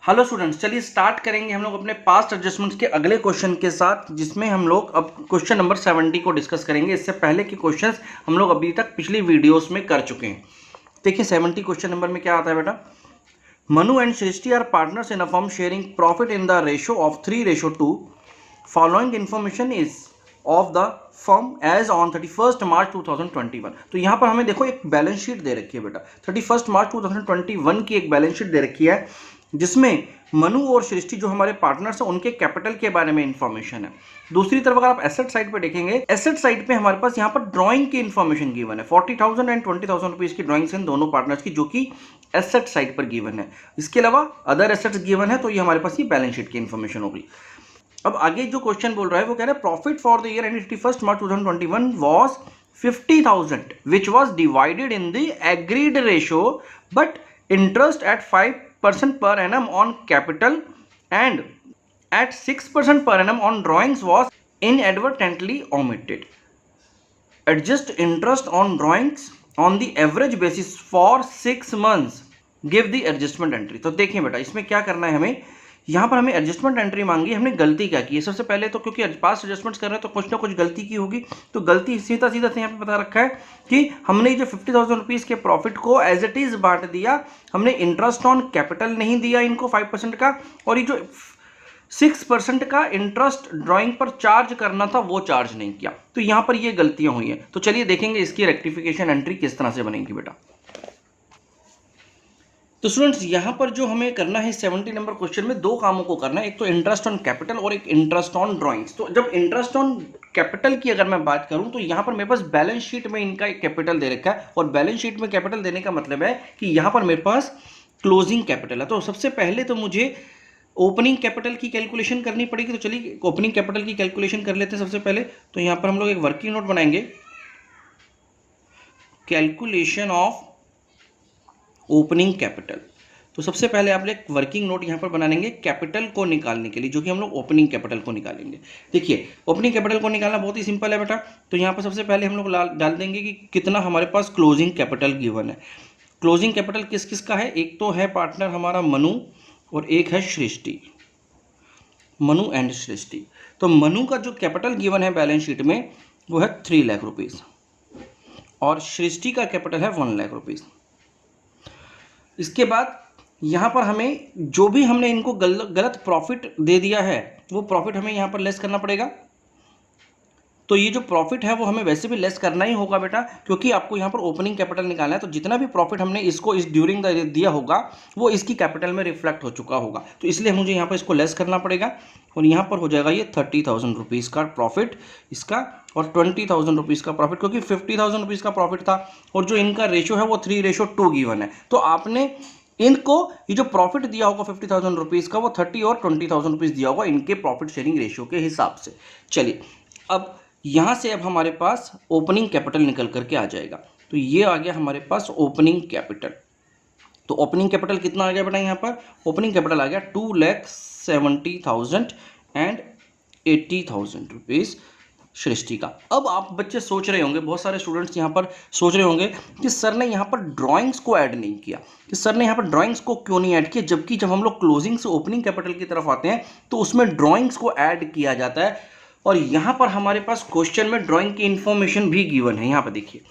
Hello students, चलिए start करेंगे हम लोग अपने पास्ट एडजस्टमेंट्स के अगले क्वेश्चन के साथ, जिसमें हम लोग अब क्वेश्चन नंबर 70 को डिस्कस करेंगे। इससे पहले के क्वेश्चंस हम लोग अभी तक पिछली वीडियोस में कर चुके हैं। देखिए 70 क्वेश्चन नंबर में क्या आता है बेटा। Manu and Srishti are partners in a firm sharing profit in the ratio of 3:2। Following information is of the firm as on 31 March 2021। तो यहाँ पर हमें देखो एक बैलेंस शीट दे रखी है बेटा। 31 मार्च 2021 की एक बैलेंस शीट दे रखी है, जिसमें मनु और सृष्टि जो हमारे पार्टनर्स हैं उनके कैपिटल के बारे में इंफॉर्मेशन है। दूसरी तरफ अगर आप एसेट साइड पे देखेंगे, एसेट साइड पे हमारे पास यहाँ पर ड्राइंग की इंफॉर्मेशन गिवन है। 40,000 एंड 20,000 रुपीज की ड्राइंग्स इन दोनों पार्टनर्स की, जो कि एसेट साइड पर गिवन है। इसके अलावा अदर एसेट्स गिवन है, तो ये हमारे पास ये बैलेंस शीट की इंफॉर्मेशन होगी। अब आगे जो क्वेश्चन बोल रहा है वो कह रहा है profit for the year and 31 March 2021 was 50,000 which was divided in the agreed ratio but interest at 5% per annum on capital and at 6% per annum on drawings was inadvertently omitted. Adjust interest on drawings on the average basis for 6 months. Give the adjustment entry. तो देखिए बेटा, इसमें क्या करना है हमें। यहाँ पर हमें एडजस्टमेंट एंट्री मांगी, हमने गलती क्या की है। सबसे पहले तो क्योंकि पास एडजस्टमेंट्स कर रहे हैं तो कुछ ना कुछ गलती की होगी, तो गलती सीधा सीधा से यहाँ पे बता रखा है कि हमने जो 50,000 रुपीज़ के प्रॉफिट को एज इट इज़ बांट दिया। हमने इंटरेस्ट ऑन कैपिटल नहीं दिया इनको 5% का, और ये जो 6% का इंटरेस्ट ड्राइंग पर चार्ज करना था वो चार्ज नहीं किया। तो यहाँ पर ये गलतियाँ हुई हैं। तो चलिए देखेंगे इसकी रेक्टिफिकेशन एंट्री किस तरह से बनेगी बेटा। तो स्टूडेंट्स, यहाँ पर जो हमें करना है 70 नंबर क्वेश्चन में दो कामों को करना है, एक तो इंटरेस्ट ऑन कैपिटल और एक इंटरेस्ट ऑन ड्राइंग्स। तो जब इंटरेस्ट ऑन कैपिटल की अगर मैं बात करूं तो यहाँ पर मेरे पास बैलेंस शीट में इनका एक कैपिटल दे रखा है, और बैलेंस शीट में कैपिटल देने का मतलब है कि यहाँ पर मेरे पास क्लोजिंग कैपिटल है। तो सबसे पहले तो मुझे ओपनिंग कैपिटल की कैलकुलेशन करनी पड़ेगी। तो चलिए ओपनिंग कैपिटल की कैलकुलेशन कर लेते हैं सबसे पहले। तो यहाँ पर हम लोग एक वर्किंग नोट बनाएंगे, कैलकुलेशन ऑफ ओपनिंग कैपिटल। तो सबसे पहले आप एक वर्किंग नोट यहाँ पर बना लेंगे कैपिटल को निकालने के लिए, जो कि हम लोग ओपनिंग कैपिटल को निकालेंगे। देखिए ओपनिंग कैपिटल को निकालना बहुत ही सिंपल है बेटा। तो यहाँ पर सबसे पहले हम लोग डाल देंगे कि कितना हमारे पास क्लोजिंग कैपिटल गिवन है। क्लोजिंग कैपिटल किस किस का है, एक तो है पार्टनर हमारा मनु और एक है सृष्टि, मनु एंड सृष्टि। तो मनु का जो कैपिटल गिवन है बैलेंस शीट में वो है 3 लाख रुपीज़, और सृष्टि का कैपिटल है 1 लाख रुपीज़। इसके बाद यहाँ पर हमें जो भी हमने इनको गलत प्रॉफिट दे दिया है वो प्रॉफिट हमें यहाँ पर लेस करना पड़ेगा। तो ये जो प्रॉफिट है वो हमें वैसे भी लेस करना ही होगा बेटा, क्योंकि आपको यहाँ पर ओपनिंग कैपिटल निकालना है। तो जितना भी प्रॉफिट हमने इसको इस ड्यूरिंग दिया होगा वो इसकी कैपिटल में रिफ्लेक्ट हो चुका होगा। तो इसलिए मुझे यहाँ पर इसको लेस करना पड़ेगा, और यहाँ पर हो जाएगा ये 30,000 रुपीज़ का प्रॉफिट इसका, और 20,000 रुपीज़ का प्रॉफिट, क्योंकि 50,000 रुपीज़ का प्रॉफिट था और जो इनका रेशो है वो 3:2 गिवन है। तो आपने इनको ये जो प्रॉफिट दिया होगा 50,000 रुपीज़ का वो 30 और 20,000 रुपीज़ दिया होगा इनके प्रॉफिट शेयरिंग रेशियो के हिसाब से। चलिए अब यहाँ से अब हमारे पास ओपनिंग कैपिटल निकल करके आ जाएगा। तो ये आ गया हमारे पास ओपनिंग कैपिटल। तो ओपनिंग कैपिटल कितना आ गया बेटा, यहाँ पर ओपनिंग कैपिटल आ गया 2,70,000 एंड 80,000 रुपीज़ सृष्टि का। अब आप बच्चे सोच रहे होंगे, बहुत सारे स्टूडेंट्स यहाँ पर सोच रहे होंगे कि सर ने यहाँ पर ड्राइंग्स को ऐड नहीं किया, कि सर ने यहाँ पर ड्राइंग्स को क्यों नहीं ऐड किया, जबकि जब हम लोग क्लोजिंग से ओपनिंग कैपिटल की तरफ आते हैं तो उसमें ड्राइंग्स को ऐड किया जाता है। और यहाँ पर हमारे पास क्वेश्चन में ड्राइंग की इंफॉर्मेशन भी गिवन है। यहाँ पर देखिए,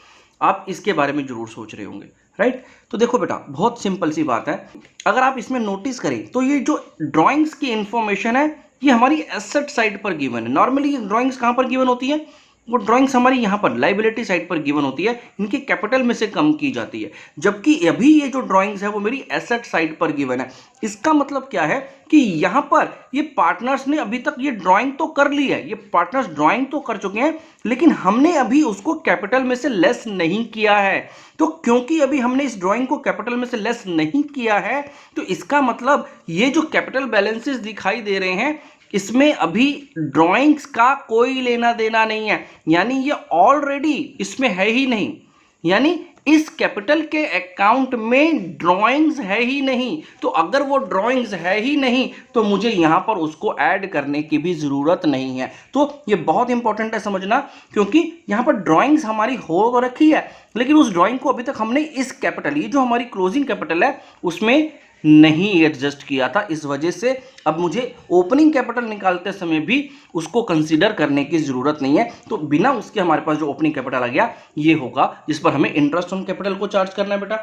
आप इसके बारे में जरूर सोच रहे होंगे, राइट। तो देखो बेटा, बहुत सिंपल सी बात है। अगर आप इसमें नोटिस करें तो ये जो ड्राइंग्स की इंफॉर्मेशन है ये हमारी एसेट साइड पर गिवन है। नॉर्मली ये ड्राइंग्स कहाँ पर गिवन होती है, वो ड्राइंग्स हमारी यहाँ पर लाइबिलिटी साइड पर गिवन होती है, इनके कैपिटल में से कम की जाती है। जबकि अभी ये जो ड्राइंग्स है वो मेरी एसेट साइड पर गिवन है। इसका मतलब क्या है कि यहाँ पर ये पार्टनर्स ने अभी तक ये ड्राइंग तो कर ली है, ये पार्टनर्स ड्राइंग तो कर चुके हैं, लेकिन हमने अभी उसको कैपिटल में से लेस नहीं किया है। तो क्योंकि अभी हमने इस ड्राइंग को कैपिटल में से लेस नहीं किया है, तो इसका मतलब ये जो कैपिटल बैलेंसेस दिखाई दे रहे हैं इसमें अभी ड्राइंग्स का कोई लेना देना नहीं है, यानी ये ऑलरेडी इसमें है ही नहीं, यानी इस कैपिटल के अकाउंट में ड्राइंग्स है ही नहीं। तो अगर वो ड्राइंग्स है ही नहीं तो मुझे यहाँ पर उसको ऐड करने की भी ज़रूरत नहीं है। तो ये बहुत इंपॉर्टेंट है समझना, क्योंकि यहाँ पर ड्राइंग्स हमारी हो तो रखी है, लेकिन उस ड्राइंग को अभी तक हमने इस कैपिटल, ये जो हमारी क्लोजिंग कैपिटल है उसमें नहीं एडजस्ट किया था, इस वजह से अब मुझे ओपनिंग कैपिटल निकालते समय भी उसको कंसीडर करने की ज़रूरत नहीं है। तो बिना उसके हमारे पास जो ओपनिंग कैपिटल आ गया ये होगा, जिस पर हमें इंटरेस्ट ऑन कैपिटल को चार्ज करना है बेटा।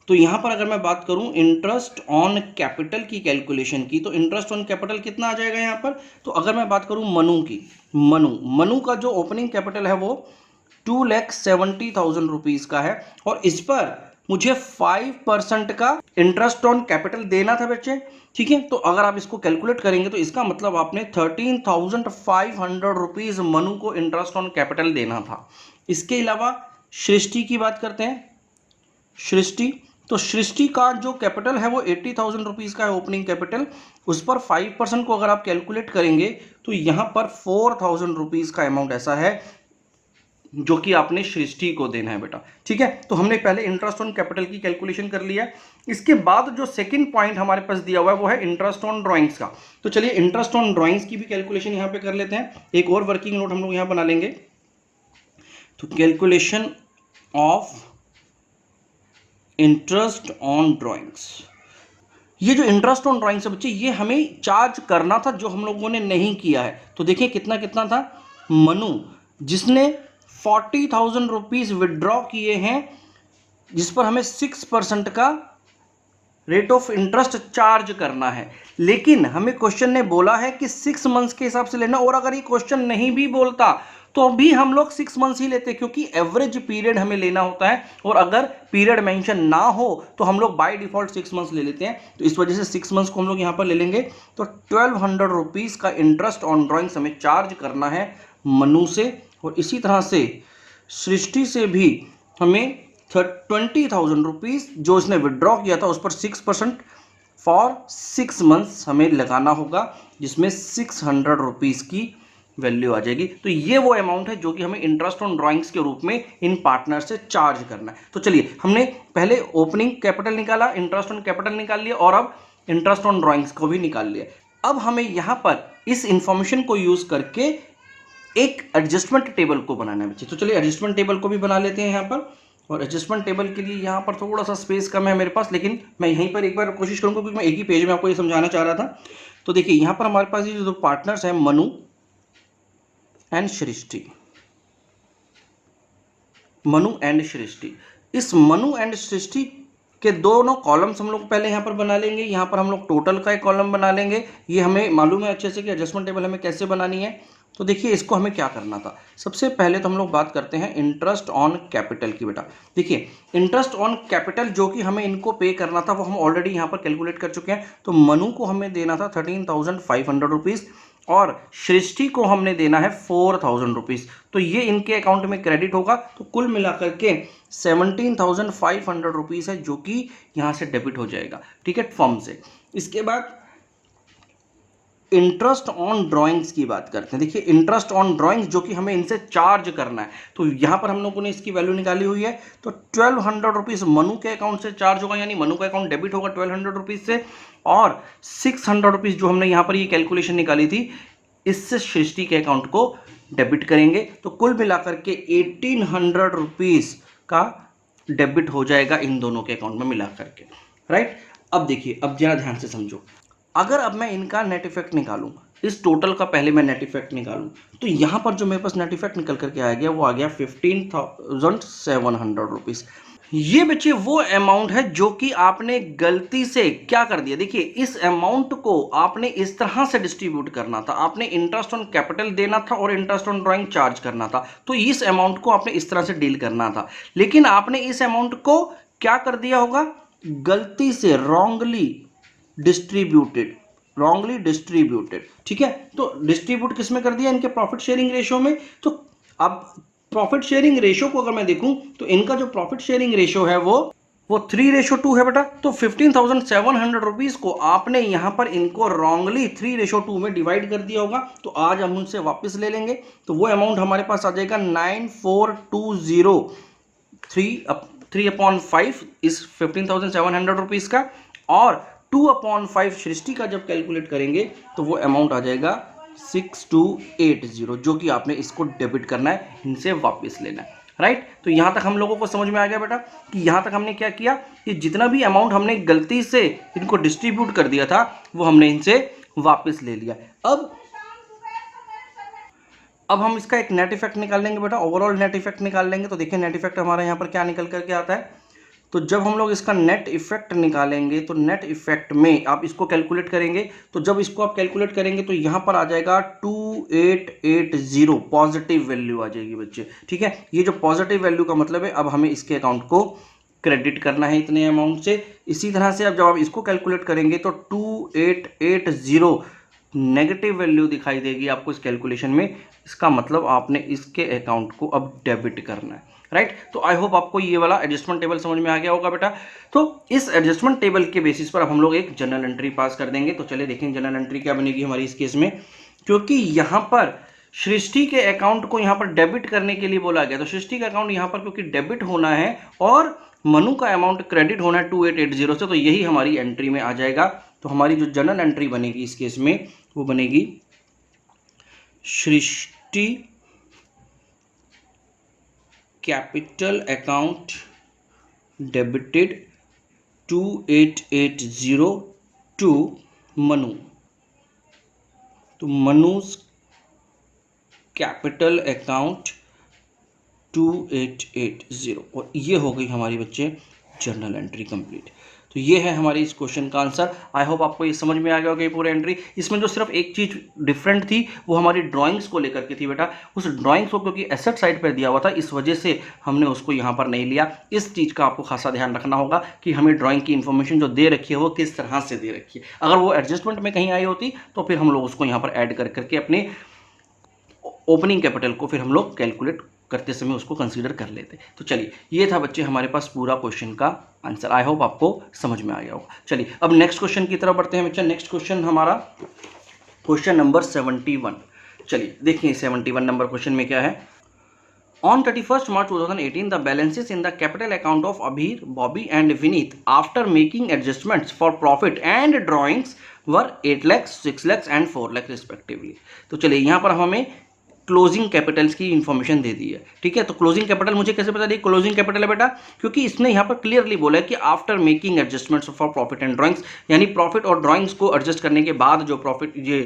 तो यहाँ पर अगर मैं बात करूँ इंटरेस्ट ऑन कैपिटल की कैलकुलेशन की, तो इंटरेस्ट ऑन कैपिटल कितना आ जाएगा यहाँ पर। तो अगर मैं बात करूँ मनु की, मनु का जो ओपनिंग कैपिटल है वो 2,70,000 रुपीज़ का है, और इस पर मुझे 5% का इंटरेस्ट ऑन कैपिटल देना था बच्चे। ठीक है, तो अगर आप इसको कैलकुलेट करेंगे तो इसका मतलब आपने 13,500 रुपीज़ मनु को इंटरेस्ट ऑन कैपिटल देना था। इसके अलावा सृष्टि की बात करते हैं। सृष्टि, तो सृष्टि का जो कैपिटल है वो 80,000 रुपीज़ का है ओपनिंग कैपिटल, उस पर 5% को अगर आप कैलकुलेट करेंगे तो यहाँ पर 4,000 रुपीज़ का अमाउंट ऐसा है जो कि आपने सृष्टि को देना है बेटा। ठीक है, तो हमने पहले इंटरेस्ट ऑन कैपिटल की कैलकुलेशन कर लिया। इसके बाद जो सेकंड पॉइंट हमारे पास दिया हुआ है वो है इंटरेस्ट ऑन ड्राइंग्स का। तो चलिए इंटरेस्ट ऑन ड्राइंग्स की भी कैलकुलेशन यहाँ पे कर लेते हैं। एक और वर्किंग नोट हम लोग यहाँ बना लेंगे। तो calculation of interest on drawings, ये जो इंटरेस्ट ऑन ड्राइंग्स है बच्चे ये हमें चार्ज करना था जो हम लोगों ने नहीं किया है। तो देखिए कितना कितना था, मनु जिसने 40,000 रुपीज़ विड्रॉ किए हैं, जिस पर हमें 6% का रेट ऑफ इंटरेस्ट चार्ज करना है। लेकिन हमें क्वेश्चन ने बोला है कि 6 मंथ्स के हिसाब से लेना, और अगर ये क्वेश्चन नहीं भी बोलता तो भी हम लोग 6 मंथ्स ही लेते, क्योंकि एवरेज पीरियड हमें लेना होता है, और अगर पीरियड मेंशन ना हो तो हम लोग बाय डिफॉल्ट 6 मंथ्स ले लेते हैं। तो इस वजह से 6 मंथ्स को हम लोग यहाँ पर ले लेंगे। तो 1,200 रुपीज़ का इंटरेस्ट ऑन ड्राइंग्स हमें चार्ज करना है मनु से, और इसी तरह से सृष्टि से भी हमें 20,000 रुपीज़ जो इसने विड्रॉ किया था उस पर 6% फॉर 6 मंथ्स हमें लगाना होगा, जिसमें 600 रुपीज़ की वैल्यू आ जाएगी। तो ये वो अमाउंट है जो कि हमें इंटरेस्ट ऑन ड्राइंग्स के रूप में इन पार्टनर से चार्ज करना है। तो चलिए हमने पहले ओपनिंग कैपिटल निकाला, इंटरेस्ट ऑन कैपिटल निकाल लिया, और अब इंटरेस्ट ऑन ड्राइंग्स को भी निकाल लिया। अब हमें यहाँ पर इस इंफॉर्मेशन को यूज़ करके एक एडजस्टमेंट टेबल को बनाना है बच्चे। तो चलिए एडजस्टमेंट टेबल को भी बना लेते हैं यहाँ पर। और एडजस्टमेंट टेबल के लिए यहाँ पर थोड़ा सा स्पेस कम है मेरे पास, लेकिन मैं यहीं पर एक बार कोशिश करूँगा क्योंकि मैं एक ही पेज में आपको ये समझाना चाह रहा था। तो देखिए यहाँ पर हमारे पास ये जो पार्टनर्स हैं मनु एंड सृष्टि, मनु एंड सृष्टि, इस मनु एंड सृष्टि के दोनों कॉलम्स हम लोग पहले यहाँ पर बना लेंगे। यहाँ पर हम लोग टोटल का एक कॉलम बना लेंगे। ये हमें मालूम है अच्छे से कि एडजस्टमेंट टेबल हमें कैसे बनानी है। तो देखिए इसको हमें क्या करना था, सबसे पहले तो हम लोग बात करते हैं इंटरेस्ट ऑन कैपिटल की बेटा। देखिए इंटरेस्ट ऑन कैपिटल जो कि हमें इनको पे करना था वो हम ऑलरेडी यहाँ पर कैलकुलेट कर चुके हैं। तो मनु को हमें देना था 13,500 रुपीज़, और सृष्टि को हमने देना है 4,000 रुपीज़। तो ये इनके अकाउंट में क्रेडिट होगा। तो कुल मिलाकर के 17,500 रुपीज़ है जो कि यहाँ से डेबिट हो जाएगा, ठीक है, फर्म से। इसके बाद इंटरेस्ट ऑन ड्राइंग्स की बात करते हैं। देखिए इंटरेस्ट ऑन ड्राइंग्स जो कि हमें इनसे चार्ज करना है, तो यहाँ पर हम लोगों ने इसकी वैल्यू निकाली हुई है। तो 1,200 रुपीज़ मनु के अकाउंट से चार्ज होगा, यानी मनु का अकाउंट डेबिट होगा 1,200 रुपीज़ से, और 600 रुपीज़ जो हमने यहाँ पर ये कैलकुलेशन निकाली थी इससे सृष्टि के अकाउंट को डेबिट करेंगे। तो कुल मिलाकर के 1,800 रुपीज़ का डेबिट हो जाएगा इन दोनों के अकाउंट में मिला करके, राइट। अब देखिए, अब जरा ध्यान से समझो, अगर अब मैं इनका नेट इफेक्ट निकालूं, इस टोटल का पहले मैं नेट इफेक्ट निकालूं, तो यहाँ पर जो मेरे पास नेट इफेक्ट निकल करके आ गया वो आ गया 15,700 रुपीज़। ये बच्चे वो अमाउंट है जो कि आपने गलती से क्या कर दिया। देखिए इस अमाउंट को आपने इस तरह से डिस्ट्रीब्यूट करना था, आपने इंटरेस्ट ऑन कैपिटल देना था और इंटरेस्ट ऑन ड्राइंग चार्ज करना था। तो इस अमाउंट को आपने इस तरह से डील करना था, लेकिन आपने इस अमाउंट को क्या कर दिया होगा, गलती से रॉन्गली डिस्ट्रीब्यूटेड, ठीक है। तो डिस्ट्रीब्यूट किस में कर दिया, इनके प्रॉफिट शेयरिंग रेशियो में। तो अब प्रॉफिट शेयरिंग रेशियो को अगर मैं देखूं तो इनका जो प्रॉफिट शेयरिंग रेशियो है वो 3:2 है बेटा। तो 15,700 रुपीज़ को आपने यहाँ पर इनको रॉन्गली 3:2 में डिवाइड कर दिया होगा। तो आज हम उनसे वापस ले लेंगे, तो वो अमाउंट हमारे पास आ जाएगा 9,420, 3/5 इस 15,700 रुपीज़ का, और 2/5 सृष्टि का जब कैलकुलेट करेंगे तो वो अमाउंट आ जाएगा 6,280, जो कि आपने इसको डेबिट करना है, इनसे वापस लेना है, राइट। तो यहाँ तक हम लोगों को समझ में आ गया बेटा कि यहाँ तक हमने क्या किया कि जितना भी अमाउंट हमने गलती से इनको डिस्ट्रीब्यूट कर दिया था वो हमने इनसे वापस ले लिया। अब हम इसका एक नेट इफेक्ट निकाल लेंगे बेटा, ओवरऑल नेट इफेक्ट निकाल लेंगे। तो देखिए नेट इफेक्ट हमारा यहाँ पर क्या निकल करके आता है। तो जब हम लोग इसका नेट इफेक्ट निकालेंगे तो नेट इफेक्ट में आप इसको कैलकुलेट करेंगे, तो जब इसको आप कैलकुलेट करेंगे तो यहाँ पर आ जाएगा 2880 पॉजिटिव वैल्यू आ जाएगी बच्चे, ठीक है। ये जो पॉजिटिव वैल्यू का मतलब है अब हमें इसके अकाउंट को क्रेडिट करना है इतने अमाउंट से। इसी तरह से अब जब आप इसको कैलकुलेट करेंगे तो 2880 नेगेटिव वैल्यू दिखाई देगी आपको इस कैलकुलेशन में। इसका मतलब आपने इसके अकाउंट को अब डेबिट करना है, राइट। तो आई होप आपको ये वाला एडजस्टमेंट टेबल समझ में आ गया होगा बेटा। तो इस एडजस्टमेंट टेबल के बेसिस पर अब हम लोग एक जनरल एंट्री पास कर देंगे। तो चलिए देखें जनरल एंट्री क्या बनेगी हमारी इस केस में। क्योंकि यहाँ पर सृष्टि के अकाउंट को यहाँ पर डेबिट करने के लिए बोला गया, तो सृष्टि का अकाउंट यहाँ पर क्योंकि डेबिट होना है और मनु का अमाउंट क्रेडिट होना है 2880 से, तो यही हमारी एंट्री में आ जाएगा। तो हमारी जो जनरल एंट्री बनेगी इस केस में वो बनेगी Srishti capital account debited 2880 to Manu. तो मनुज कैपिटल अकाउंट 2880, और ये हो गई हमारी बच्चे जर्नल एंट्री कंप्लीट। तो ये है हमारी इस क्वेश्चन का आंसर। आई होप आपको ये समझ में आ गया होगा ये पूरी एंट्री। इसमें जो सिर्फ एक चीज डिफरेंट थी वो हमारी ड्राइंग्स को लेकर के थी बेटा। उस ड्राइंग्स को क्योंकि एसेट साइड पर दिया हुआ था इस वजह से हमने उसको यहाँ पर नहीं लिया। इस चीज़ का आपको खासा ध्यान रखना होगा कि हमें ड्राइंग की इन्फॉर्मेशन जो दे रखी है वो किस तरह से दे रखी है। अगर वो एडजस्टमेंट में कहीं आई होती तो फिर हम लोग उसको यहाँ पर ऐड कर करके अपने ओपनिंग कैपिटल को फिर हम लोग कैलकुलेट करते समय उसको कंसीडर कर लेते। तो चलिए ये था बच्चे हमारे पास पूरा क्वेश्चन का आंसर। आई होप आपको समझ में आ गया होगा। चलिए अब नेक्स्ट क्वेश्चन की तरफ बढ़ते हैं बच्चा। नेक्स्ट क्वेश्चन हमारा क्वेश्चन नंबर 71। चलिए देखिए 71 नंबर क्वेश्चन में क्या है। On 31st March 2018, the balances in the capital account of Abhir, Bobby and Vineet after making adjustments for profit and drawings were 8 lakhs, 6 lakhs and 4 lakhs respectively। तो चलिए यहाँ पर हमें क्लोजिंग कैपिटल्स की information दे दी है, ठीक है। तो क्लोजिंग कैपिटल मुझे कैसे पता दी क्लोजिंग कैपिटल है बेटा, क्योंकि इसने यहाँ पर क्लियरली बोला है कि after making adjustments for profit and drawings, यानी प्रॉफिट और ड्राइंग्स को एडजस्ट करने के बाद जो प्रॉफिट ये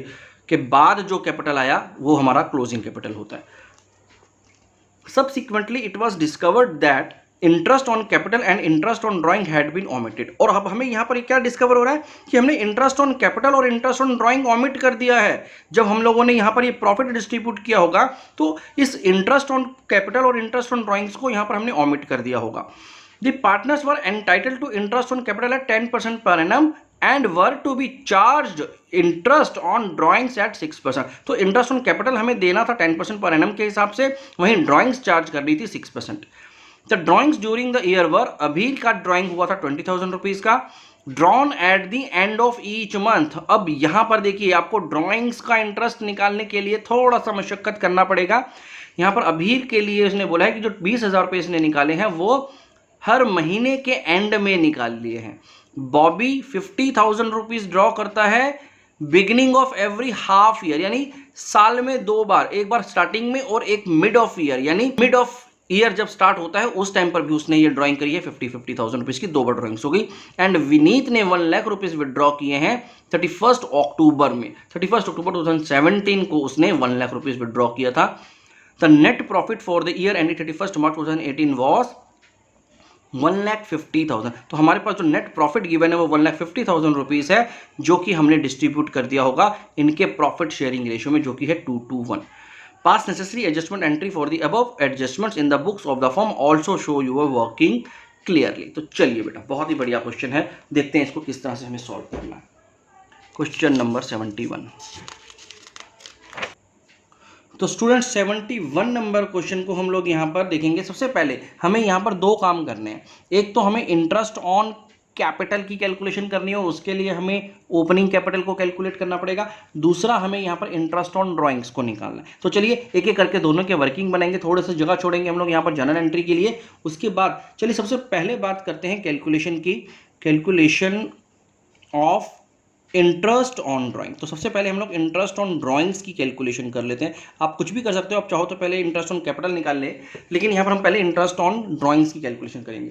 के बाद जो कैपिटल आया वो हमारा क्लोजिंग कैपिटल होता है। Subsequently, it was discovered that interest on capital and interest on drawing had been omitted। और अब हमें यहाँ पर क्या डिस्कवर हो रहा है कि हमने इंटरेस्ट ऑन कैपिटल और इंटरेस्ट ऑन ड्राइंग ओमिट कर दिया है। जब हम लोगों ने यहाँ पर ये प्रॉफिट डिस्ट्रीब्यूट किया होगा तो इस इंटरेस्ट ऑन कैपिटल और इंटरेस्ट ऑन ड्राइंग्स को यहाँ पर हमने ओमिट कर दिया होगा। The partners were entitled to interest on capital at 10% per annum and were to be charged interest on drawings at 6%। तो इंटरेस्ट ऑन कैपिटल हमें देना था 10% पर एनम के हिसाब से, वहीं ड्राइंग्स चार्ज कर रही थी 6%। The drawings during the year वर, अभीर का ड्राइंग हुआ था 20,000 रुपीज का, drawn at the end of each month. अब यहां पर देखिए आपको ड्राइंग्स का इंटरेस्ट निकालने के लिए थोड़ा सा मशक्कत करना पड़ेगा। यहां पर अभीर के लिए उसने बोला है कि जो 20,000 रुपये इसने निकाले हैं वो हर महीने के एंड में निकाल लिए हैं। बॉबी 50,000 रुपीज ड्रॉ करता है beginning of every half year, यानी साल में 2 बार, एक बार स्टार्टिंग में और एक मिड ऑफ ईयर, यानी मिड ऑफ ईयर जब स्टार्ट होता है उस टाइम पर भी उसने ये ड्राइंग करी है 50,000 रुपीज की 2 बार ड्राइंग्स हो गई। एंड विनीत ने 1 लाख रुपीज विदड्रॉ किए हैं 31 अक्टूबर में। 31 अक्टूबर 2017 को उसने 1 लाख रुपीज विदड्रॉ किया था। The net profit for the year and 31 March 2018 was 1,50,000। तो हमारे पास जो नेट प्रॉफिट गिवन है वो 1,50,000 रुपीज है, जो कि हमने डिस्ट्रीब्यूट कर दिया होगा इनके प्रॉफिट शेयरिंग रेशियो में, जो कि है 2:1। Pass necessary adjustment entry for the above adjustments in the books of the firm also show your working clearly. तो चलिए बेटा बहुत ही बढ़िया क्वेश्चन है, देखते हैं इसको किस तरह से हमें सॉल्व करना है। Question number 71। तो स्टूडेंट 71 नंबर क्वेश्चन को हम लोग यहाँ पर देखेंगे। सबसे पहले हमें यहाँ पर 2 काम करने हैं। एक तो हमें इंटरेस्ट ऑन कैपिटल की कैलकुलेशन करनी है, उसके लिए हमें ओपनिंग कैपिटल को कैलकुलेट करना पड़ेगा। दूसरा हमें यहाँ पर इंटरेस्ट ऑन ड्राइंग्स को निकालना है। तो चलिए एक एक करके दोनों के वर्किंग बनाएंगे, थोड़े से जगह छोड़ेंगे हम लोग यहाँ पर जनरल एंट्री के लिए। उसके बाद चलिए सबसे पहले बात करते हैं कैलकुलेशन की। Calculation of interest on drawing. तो सबसे पहले हम लोग इंटरेस्ट ऑन ड्राइंग्स की कैलकुलेशन कर लेते हैं। आप कुछ भी कर सकते हो, आप चाहो तो पहले इंटरेस्ट ऑन कैपिटल निकाल ले, लेकिन यहाँ पर हम पहले इंटरेस्ट ऑन ड्राइंग्स की कैलकुलेशन करेंगे।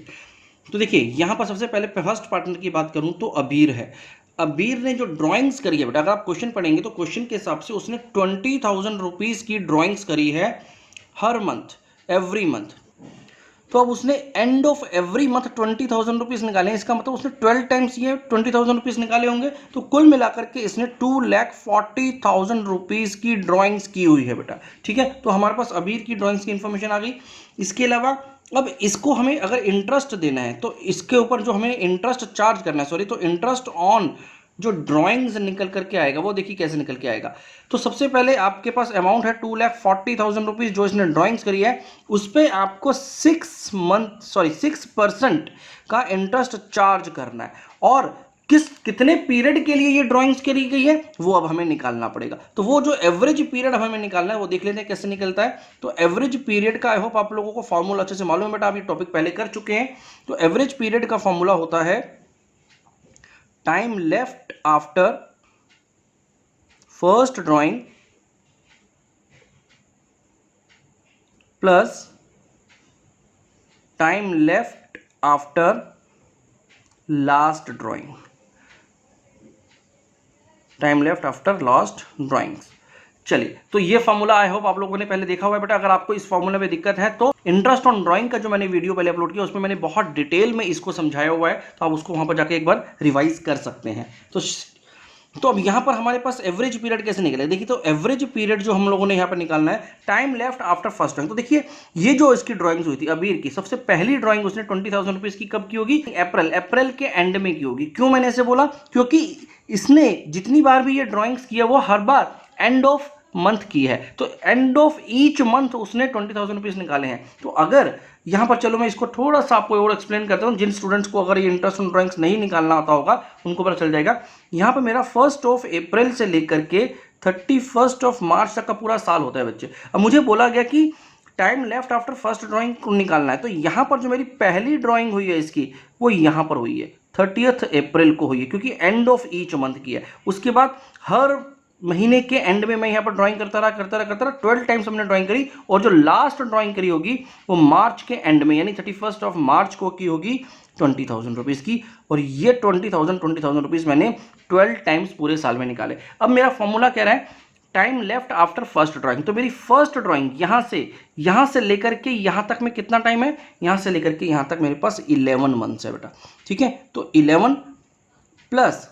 तो देखिए यहाँ पर सबसे पहले फर्स्ट पार्टनर की बात करूँ तो अबीर है। अबीर ने जो ड्राइंग्स करी है बेटा, अगर आप क्वेश्चन पढ़ेंगे तो क्वेश्चन के हिसाब से उसने 20,000 रुपीज़ की ड्राइंग्स करी है हर मंथ, एवरी मंथ। तो अब उसने end of every month 20,000 rupees निकाले हैं, इसका मतलब उसने 12 टाइम्स ये 20,000 रुपीज़ निकाले होंगे। तो कुल मिलाकर के इसने 2,40,000 रुपीज़ की ड्राइंग्स की हुई है बेटा। ठीक है, तो हमारे पास अबीर की ड्राइंग्स की इन्फॉर्मेशन आ गई। इसके अलावा अब इसको हमें अगर इंटरेस्ट देना है तो इसके ऊपर जो हमें इंटरेस्ट चार्ज करना है, सॉरी, तो इंटरेस्ट ऑन जो ड्राइंग्स निकल करके आएगा वो देखिए कैसे निकल के आएगा। तो सबसे पहले आपके पास अमाउंट है 2,40,000 रुपीज़ जो इसने ड्राइंग्स करी है, उस पर आपको 6% का इंटरेस्ट चार्ज करना है। और कितने पीरियड के लिए ये ड्राइंग्स करी गई है वो अब हमें निकालना पड़ेगा। तो वो जो एवरेज पीरियड हमें निकालना है वो देख लेते हैं कैसे निकलता है। तो एवरेज पीरियड का आई होप आप लोगों को फॉर्मूला अच्छे से मालूम है बेटा, आप ये टॉपिक पहले कर चुके हैं। तो एवरेज पीरियड का फॉर्मूला होता है time left after first drawing plus time left after last drawing, time left after last drawings. चलिए, तो ये फॉर्मूला आई होप आप लोगों ने पहले देखा हुआ है बेटा। अगर आपको इस फॉर्मूला में दिक्कत है तो इंटरेस्ट ऑन ड्राइंग का जो मैंने वीडियो पहले अपलोड किया उसमें मैंने बहुत डिटेल में इसको समझाया हुआ है, तो आप उसको वहां पर जाके एक बार रिवाइज कर सकते हैं। तो अब यहाँ पर हमारे पास एवरेज पीरियड कैसे निकले, देखिए। तो एवरेज पीरियड जो हम लोगों ने यहाँ पर निकालना है time left after first drawing. तो देखिए ये जो इसकी ड्राइंग्स हुई थी अबीर की, सबसे पहली ड्राइंग उसने 20,000 रुपीज़ की कब की होगी, अप्रैल के एंड में की होगी। क्यों मैंने ऐसे बोला, क्योंकि इसने जितनी बार भी ये ड्राइंग्स किया वो हर बार एंड ऑफ मंथ की है। तो एंड ऑफ ईच मंथ उसने 20,000 रुपीज़ निकाले हैं। तो अगर यहाँ पर चलो मैं इसको थोड़ा सा आपको और एक्सप्लेन करता हूँ, जिन स्टूडेंट्स को अगर ये इंटरेस्ट ऑन ड्राइंग्स नहीं निकालना आता होगा उनको पता चल जाएगा। यहाँ पर मेरा 1 अप्रैल से लेकर के 31 मार्च तक का पूरा साल होता है बच्चे। अब मुझे बोला गया कि time left after first drawing को निकालना है, तो यहाँ पर जो मेरी पहली ड्राइंग हुई है इसकी वो यहाँ पर हुई है 30 अप्रैल को हुई है, क्योंकि एंड ऑफ ईच मंथ की है। उसके बाद हर महीने के एंड में मैं यहाँ पर ड्राइंग करता रहा 12 टाइम्स हमने ड्राइंग करी। और जो लास्ट ड्राइंग करी होगी वो मार्च के एंड में यानी 31 मार्च को की होगी 20,000 रुपीज़ की। और ये 20,000 रुपीज़ मैंने 12 टाइम्स पूरे साल में निकाले। अब मेरा फॉर्मूला कह रहा है time left after first drawing. तो मेरी फर्स्ट ड्राइंग यहाँ से लेकर के यहाँ तक में कितना टाइम है, यहाँ से लेकर के यहाँ तक मेरे पास 11 मंथ्स है बेटा। ठीक है, तो 11 plus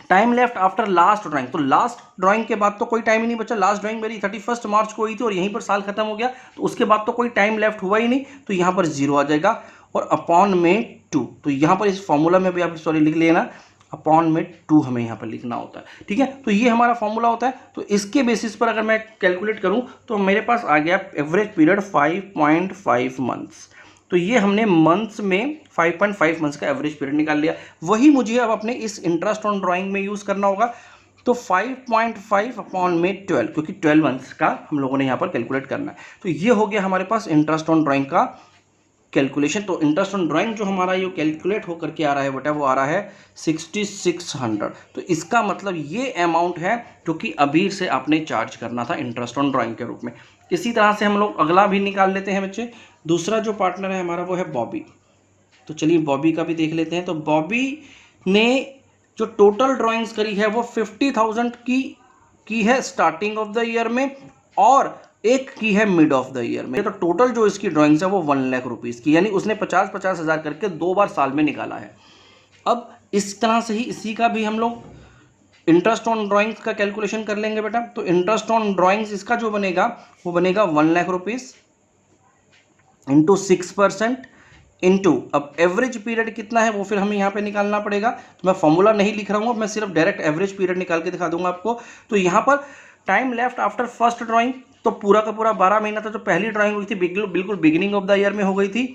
time left after last drawing. तो लास्ट ड्राइंग के बाद तो कोई टाइम ही नहीं बचा। लास्ट ड्राइंग मेरी 31 मार्च को हुई थी और यहीं पर साल खत्म हो गया, तो उसके बाद तो कोई टाइम लेफ्ट हुआ ही नहीं, तो यहाँ पर 0 आ जाएगा। और अपॉन में 2, तो यहाँ पर इस फॉर्मूला में भी आप सॉरी लिख लेना, अपॉन में 2 हमें यहाँ पर लिखना होता है। ठीक है, तो ये हमारा फॉर्मूला होता है। तो इसके बेसिस पर अगर मैं कैलकुलेट करूँ तो मेरे पास आ गया एवरेज पीरियड 5.5 मंथ्स। तो ये हमने मंथ्स में 5.5 मंथ्स का एवरेज पीरियड निकाल लिया। वही मुझे अब अपने इस इंटरेस्ट ऑन ड्राइंग में यूज़ करना होगा। तो 5.5 अपॉन में 12, क्योंकि 12 मंथ्स का हम लोगों ने यहाँ पर कैलकुलेट करना है। तो ये हो गया हमारे पास इंटरेस्ट ऑन ड्राइंग का कैलकुलेशन। तो इंटरेस्ट ऑन ड्राइंग जो हमारा ये कैलकुलेट होकर के आ रहा है बेटा, वो आ रहा है 6600। तो इसका मतलब ये अमाउंट है जो कि अबीर से आपने चार्ज करना था इंटरेस्ट ऑन ड्राइंग के रूप में। इसी तरह से हम लोग अगला भी निकाल लेते हैं बच्चे। दूसरा जो पार्टनर है हमारा वो है बॉबी। तो चलिए बॉबी का भी देख लेते हैं। तो बॉबी ने जो टोटल ड्राइंग्स करी है वो 50,000 की है स्टार्टिंग ऑफ द ईयर में और एक की है मिड ऑफ द ईयर में। तो टोटल जो इसकी ड्राइंग्स है वो 1 लाख रुपीज़ की, यानी उसने 50-50 हज़ार करके 2 बार साल में निकाला है। अब इस तरह से ही इसी का भी हम लोग इंटरेस्ट ऑन ड्राइंग्स का कैलकुलेशन कर लेंगे बेटा। तो इंटरेस्ट ऑन ड्राइंग्स इसका जो बनेगा वो बनेगा 1 लाख रुपीज़ इंटू 6% इंटू, अब एवरेज पीरियड कितना है वो फिर हमें यहाँ पे निकालना पड़ेगा। तो मैं फॉर्मूला नहीं लिख रहा हूँ, मैं सिर्फ डायरेक्ट एवरेज पीरियड निकाल के दिखा दूंगा आपको। तो यहाँ पर time left after first drawing, तो पूरा का पूरा 12 महीना था। जो पहली ड्राइंग हुई थी बिल्कुल बिगिनिंग ऑफ द ईयर में हो गई थी,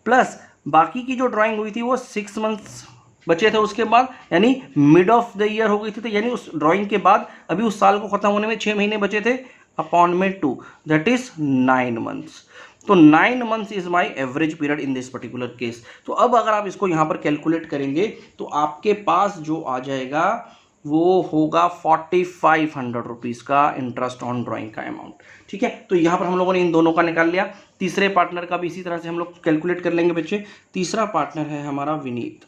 प्लस बाकी की जो ड्राइंग हुई थी वो 6 मंथ्स बचे थे उसके बाद, यानी मिड ऑफ द ईयर हो गई थी। तो यानी उस ड्राइंग के बाद अभी उस साल को खत्म होने में 6 महीने बचे थे, अपॉन में 2, दैट इज 9 मंथ्स। तो 9 months is my average period in this particular case. तो अब अगर आप इसको यहाँ पर कैलकुलेट करेंगे तो आपके पास जो आ जाएगा वो होगा 4500 रुपीज़ का इंटरेस्ट ऑन ड्राइंग का अमाउंट। ठीक है, तो यहाँ पर हम लोगों ने इन दोनों का निकाल लिया। तीसरे पार्टनर का भी इसी तरह से हम लोग कैलकुलेट कर लेंगे बच्चे। तीसरा पार्टनर है हमारा विनीत।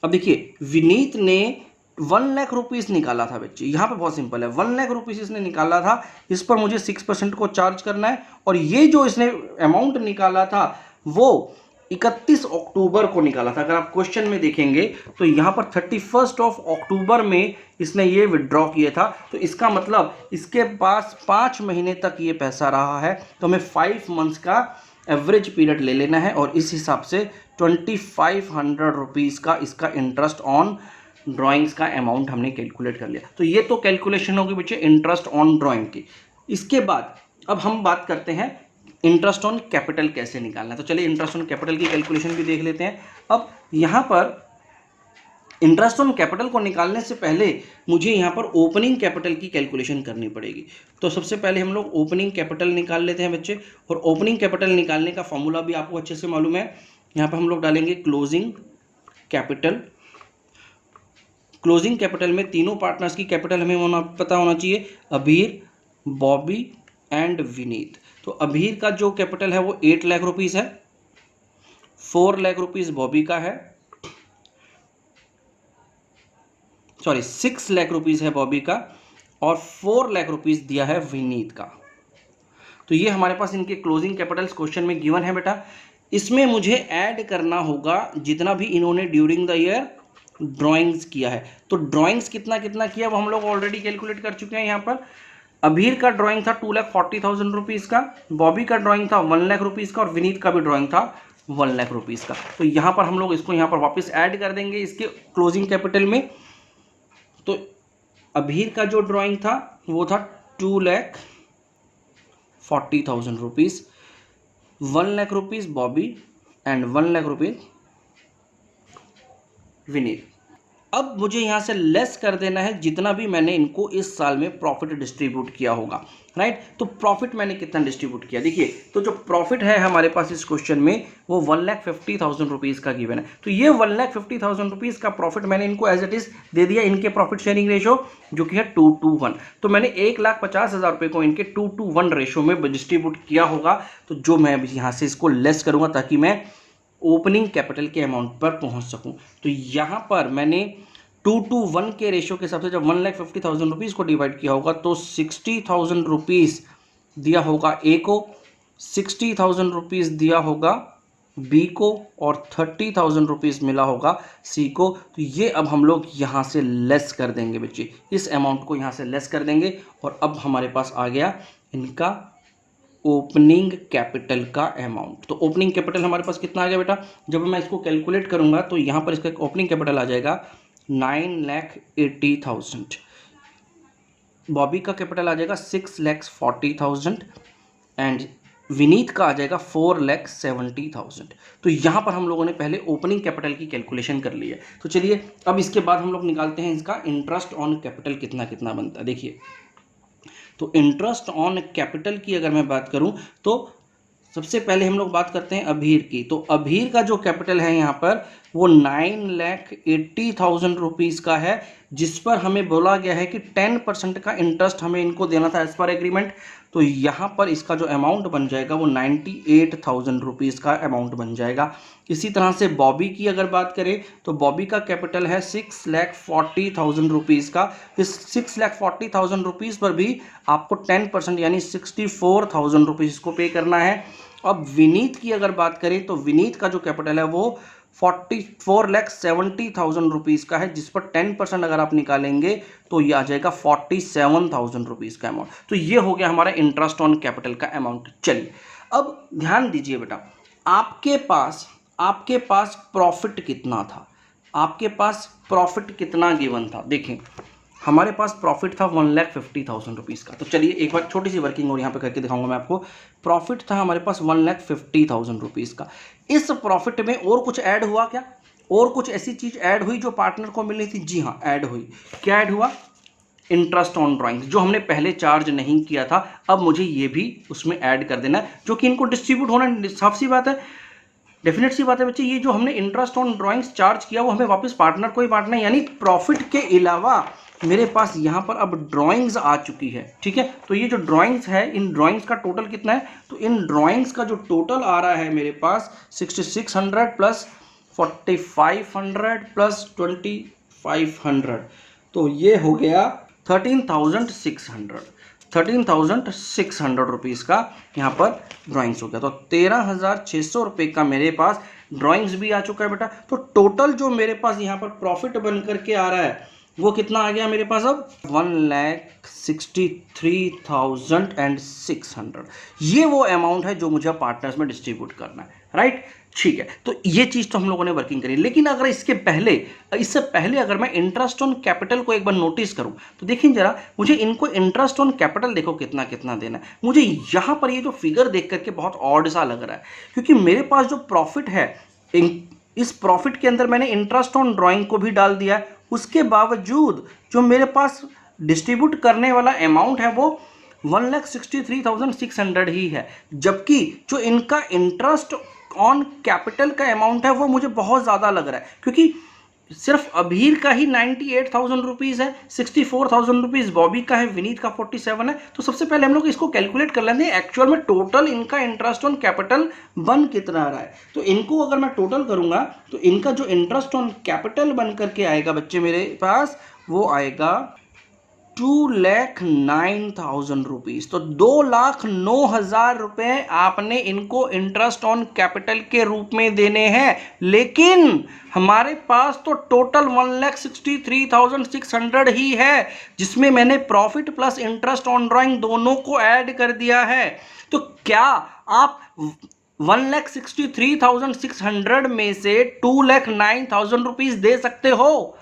अब देखिए विनीत ने 1 लाख रुपीज़ निकाला था बच्चे। यहाँ पे बहुत सिंपल है, 1 लाख रुपीज़ इसने निकाला था, इस पर मुझे 6% को चार्ज करना है। और ये जो इसने अमाउंट निकाला था वो 31 अक्टूबर को निकाला था। अगर आप क्वेश्चन में देखेंगे तो यहाँ पर 31 अक्टूबर में इसने ये विड्रॉ किया था। तो इसका मतलब इसके पास 5 महीने तक ये पैसा रहा है। तो हमें 5 मंथ्स का एवरेज पीरियड ले लेना है और इस हिसाब से 2500 रुपीज़ का इसका इंटरेस्ट ऑन ड्राइंग्स का अमाउंट हमने कैलकुलेट कर लिया। तो ये तो कैलकुलेशन होगी बच्चे इंटरेस्ट ऑन ड्राइंग की। इसके बाद अब हम बात करते हैं इंटरेस्ट ऑन कैपिटल कैसे निकालना है। तो चलिए इंटरेस्ट ऑन कैपिटल की कैलकुलेशन भी देख लेते हैं। अब यहाँ पर इंटरेस्ट ऑन कैपिटल को निकालने से पहले मुझे यहाँ पर ओपनिंग कैपिटल की कैलकुलेशन करनी पड़ेगी। तो सबसे पहले हम लोग ओपनिंग कैपिटल निकाल लेते हैं बच्चे। और ओपनिंग कैपिटल निकालने का फॉर्मूला भी आपको अच्छे से मालूम है। यहाँ पर हम लोग डालेंगे क्लोजिंग कैपिटल। क्लोजिंग कैपिटल में तीनों पार्टनर्स की कैपिटल हमें पता होना चाहिए, अबीर, बॉबी एंड विनीत। तो अबीर का जो कैपिटल है वो 8 लाख रुपीज़ है, 4 लाख रुपीज़ बॉबी का है, सॉरी 6 लाख रुपीज़ है बॉबी का, और 4 लाख रुपीज़ दिया है विनीत का। तो ये हमारे पास इनके क्लोजिंग कैपिटल्स क्वेश्चन में गिवन है बेटा। इसमें मुझे ऐड करना होगा जितना भी इन्होंने ड्यूरिंग द ईयर ड्राइंग्स किया है। तो ड्राइंग्स कितना कितना किया वो हम लोग ऑलरेडी कैलकुलेट कर चुके हैं। यहाँ पर अबीर का ड्राइंग था 2,40,000 रुपीज़ का, बॉबी का ड्राइंग था 1 लाख रुपीज़ का, और विनीत का भी ड्राइंग था 1 लाख रुपीज़ का। तो यहाँ पर हम लोग इसको यहाँ पर वापस ऐड कर देंगे इसके क्लोजिंग कैपिटल में। तो अबीर का जो ड्राइंग था वो था 2,40,000 rupees, 1 lakh rupees Bobby and 1 lakh rupees Vineet. अब मुझे यहाँ से लेस कर देना है जितना भी मैंने इनको इस साल में प्रॉफिट डिस्ट्रीब्यूट किया होगा, राइट। तो प्रॉफिट मैंने कितना डिस्ट्रीब्यूट किया देखिए। तो जो प्रॉफिट है हमारे पास इस क्वेश्चन में वो 1,50,000 रुपीज़ का गिवन है। तो ये 1,50,000 रुपीज़ का प्रॉफिट मैंने इनको एज इट इज़ दे दिया इनके प्रॉफिट शेयरिंग रेशो जो कि है 2:1। तो मैंने 1,50,000 रुपये को इनके 2:1 रेशो में डिस्ट्रीब्यूट किया होगा। तो जो मैं अभी यहाँ से इसको लेस करूँगा ताकि मैं ओपनिंग कैपिटल के अमाउंट पर पहुंच सकूं। तो यहाँ पर मैंने 2:1 के रेशियो के हिसाब से जब 1,50,000 रुपीज़ को डिवाइड किया होगा तो 60,000 रुपीज़ दिया होगा ए को, 60,000 रुपीज़ दिया होगा बी को, और 30,000 रुपीज़ मिला होगा सी को। तो ये अब हम लोग यहाँ से लेस कर देंगे बच्चे, इस अमाउंट को यहाँ से लेस कर देंगे। और अब हमारे पास आ गया इनका ओपनिंग कैपिटल का अमाउंट। तो ओपनिंग कैपिटल हमारे पास कितना आ गया बेटा, जब मैं इसको कैलकुलेट करूंगा तो यहाँ पर इसका ओपनिंग कैपिटल आ जाएगा 9,80,000, बॉबी का कैपिटल आ जाएगा 6,40,000 एंड विनीत का आ जाएगा 4,70,000। तो यहाँ पर हम लोगों ने पहले ओपनिंग कैपिटल की कैलकुलेशन कर ली है। तो चलिए अब इसके बाद हम लोग निकालते हैं इसका इंटरेस्ट ऑन कैपिटल कितना कितना बनता है। देखिए तो इंटरेस्ट ऑन कैपिटल की अगर मैं बात करूं तो सबसे पहले हम लोग बात करते हैं अबीर की। तो अबीर का जो कैपिटल है यहाँ पर वो 9,80,000 रुपीज़ का है, जिस पर हमें बोला गया है कि 10% का इंटरेस्ट हमें इनको देना था एज पर एग्रीमेंट। तो यहाँ पर इसका जो अमाउंट बन जाएगा वो 98,000 रुपीज़ का अमाउंट बन जाएगा। इसी तरह से बॉबी की अगर बात करें तो बॉबी का कैपिटल है 6,40,000 रुपीज़ का। इस 6,40,000 रुपीज़ पर भी आपको 10% यानी 64,000 रुपीज़ को पे करना है। अब विनीत की अगर बात करें तो विनीत का जो कैपिटल है वो 4,70,000 रुपीज़ का है, जिस पर 10% अगर आप निकालेंगे तो ये आ जाएगा 47,000 रुपीज़ का अमाउंट। तो ये हो गया हमारा इंटरेस्ट ऑन कैपिटल का अमाउंट। चलिए अब ध्यान दीजिए बेटा, आपके पास प्रॉफिट कितना था, आपके पास प्रॉफिट कितना गिवन था। देखें हमारे पास प्रॉफिट था 1,50,000 रुपीज़ का। तो चलिए एक बार छोटी सी वर्किंग और यहाँ पे करके दिखाऊंगा मैं आपको। प्रॉफिट था हमारे पास 1,50,000 रुपीज़ का। इस प्रॉफिट में और कुछ ऐड हुआ क्या, और कुछ ऐसी चीज़ ऐड हुई जो पार्टनर को मिलनी थी? जी हाँ ऐड हुई। क्या ऐड हुआ? इंटरेस्ट ऑन ड्राइंग्स, जो हमने पहले चार्ज नहीं किया था, अब मुझे ये भी उसमें ऐड कर देना है, जो कि इनको डिस्ट्रीब्यूट होना साफ सी बात है, डेफिनेट सी बात है बच्चे। ये जो हमने इंटरेस्ट ऑन ड्राइंग्स चार्ज किया वो हमें वापस पार्टनर को ही बांटना है, यानी प्रॉफिट के अलावा मेरे पास यहाँ पर अब ड्राइंग्स आ चुकी है, ठीक है। तो ये जो ड्राइंग्स है, इन ड्राइंग्स का टोटल कितना है, तो इन ड्राइंग्स का जो टोटल आ रहा है मेरे पास 6600 प्लस 4500 प्लस 2500, तो ये हो गया 13,600 रुपीज़ का यहाँ पर ड्राइंग्स हो गया। तो 13,600 रुपये का मेरे पास ड्राइंग्स भी आ चुका है बेटा। तो टोटल जो मेरे पास यहाँ पर प्रॉफिट बन करके आ रहा है वो कितना आ गया मेरे पास अब 1,63,600। ये वो अमाउंट है जो मुझे पार्टनर्स में डिस्ट्रीब्यूट करना है, राइट। ठीक है, तो ये चीज़ तो हम लोगों ने वर्किंग करी। लेकिन अगर इससे पहले अगर मैं इंटरेस्ट ऑन कैपिटल को एक बार नोटिस करूं तो देखिए जरा, मुझे इनको इंटरेस्ट ऑन कैपिटल देखो कितना कितना देना है। मुझे यहाँ पर ये जो फिगर देख करके बहुत ऑड सा लग रहा है, क्योंकि मेरे पास जो प्रॉफिट है, इस प्रॉफिट के अंदर मैंने इंटरेस्ट ऑन ड्राइंग को भी डाल दिया है। उसके बावजूद जो मेरे पास डिस्ट्रीब्यूट करने वाला अमाउंट है वो 1,63,600 ही है, जबकि जो इनका इंटरेस्ट ऑन कैपिटल का अमाउंट है वो मुझे बहुत ज़्यादा लग रहा है, क्योंकि सिर्फ अभीर का ही 98,000 रुपीज़ है, 64,000 रुपीज़ बॉबी का है, विनीत का 47 है। तो सबसे पहले हम लोग इसको कैलकुलेट कर लेते हैं एक्चुअल में टोटल इनका इंटरेस्ट ऑन कैपिटल बन कितना आ रहा है। तो इनको अगर मैं टोटल करूंगा तो इनका जो इंटरेस्ट ऑन कैपिटल बन करके आएगा बच्चे मेरे पास, वो आएगा 2,09,000 रुपीज़। तो 2,09,000 रुपये आपने इनको इंटरेस्ट ऑन कैपिटल के रूप में देने हैं। लेकिन हमारे पास तो टोटल 1,63,600 ही है, जिसमें मैंने profit plus interest on drawing दोनों को ऐड कर दिया है। तो क्या आप 1,63,600 में से 2,09,000 रुपीज़ दे सकते हो?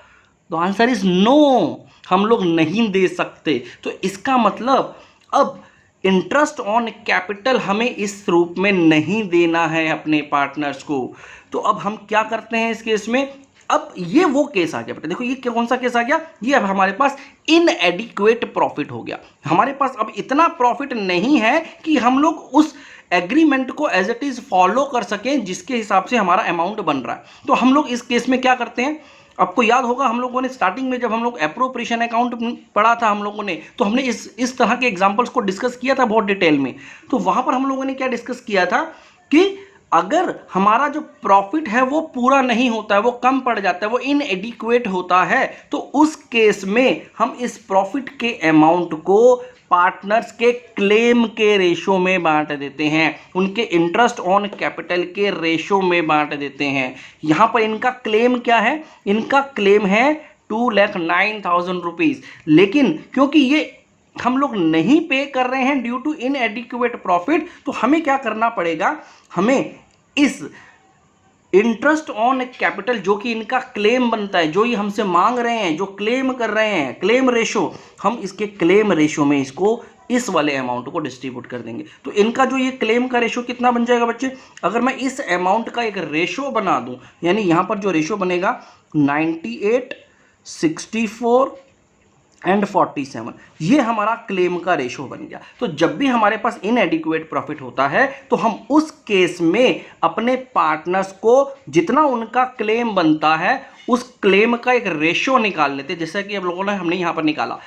द आंसर इज नो, हम लोग नहीं दे सकते। तो इसका मतलब अब इंटरेस्ट ऑन कैपिटल हमें इस रूप में नहीं देना है अपने पार्टनर्स को। तो अब हम क्या करते हैं इस केस में, अब ये वो केस आ गया बेटा। देखो ये कौन सा केस आ गया, ये अब हमारे पास इनएडिक्वेट प्रॉफिट हो गया। हमारे पास अब इतना प्रॉफिट नहीं है कि हम लोग उस एग्रीमेंट को एज इट इज फॉलो कर सकें जिसके हिसाब से हमारा अमाउंट बन रहा है। तो हम लोग इस केस में क्या करते हैं, आपको याद होगा हम लोगों ने स्टार्टिंग में जब हम लोग एप्रोप्रिएशन अकाउंट पढ़ा था हम लोगों ने, तो हमने इस तरह के एग्जांपल्स को डिस्कस किया था बहुत डिटेल में। तो वहां पर हम लोगों ने क्या डिस्कस किया था कि अगर हमारा जो प्रॉफिट है वो पूरा नहीं होता है, वो कम पड़ जाता है, वो इनएडिक्वेट होता है, तो उस केस में हम इस प्रॉफिट के अमाउंट को पार्टनर्स के क्लेम के रेशो में बांट देते हैं, उनके इंटरेस्ट ऑन कैपिटल के रेशो में बांट देते हैं। यहां पर इनका क्लेम क्या है, इनका क्लेम है 2,09,000 रुपीज़। लेकिन क्योंकि ये हम लोग नहीं पे कर रहे हैं ड्यू टू इनएडिक्वेट प्रॉफिट, तो हमें क्या करना पड़ेगा, हमें इस इंटरेस्ट ऑन कैपिटल जो कि इनका क्लेम बनता है, जो ये हमसे मांग रहे हैं, जो क्लेम कर रहे हैं, क्लेम रेशो, हम इसके क्लेम रेशो में इसको इस वाले अमाउंट को डिस्ट्रीब्यूट कर देंगे। तो इनका जो ये क्लेम का रेशो कितना बन जाएगा बच्चे, अगर मैं इस अमाउंट का एक रेशो बना दूं, यानी यहां पर जो रेशो बनेगा 98, 64 एंड 47, ये हमारा क्लेम का रेशो बन गया। तो जब भी हमारे पास इनएडिक्वेट प्रॉफिट होता है तो हम उस केस में अपने पार्टनर्स को जितना उनका क्लेम बनता है उस क्लेम का एक रेशो निकाल लेते हैं, जैसा कि अब लोगों ने हमने यहाँ पर निकाला।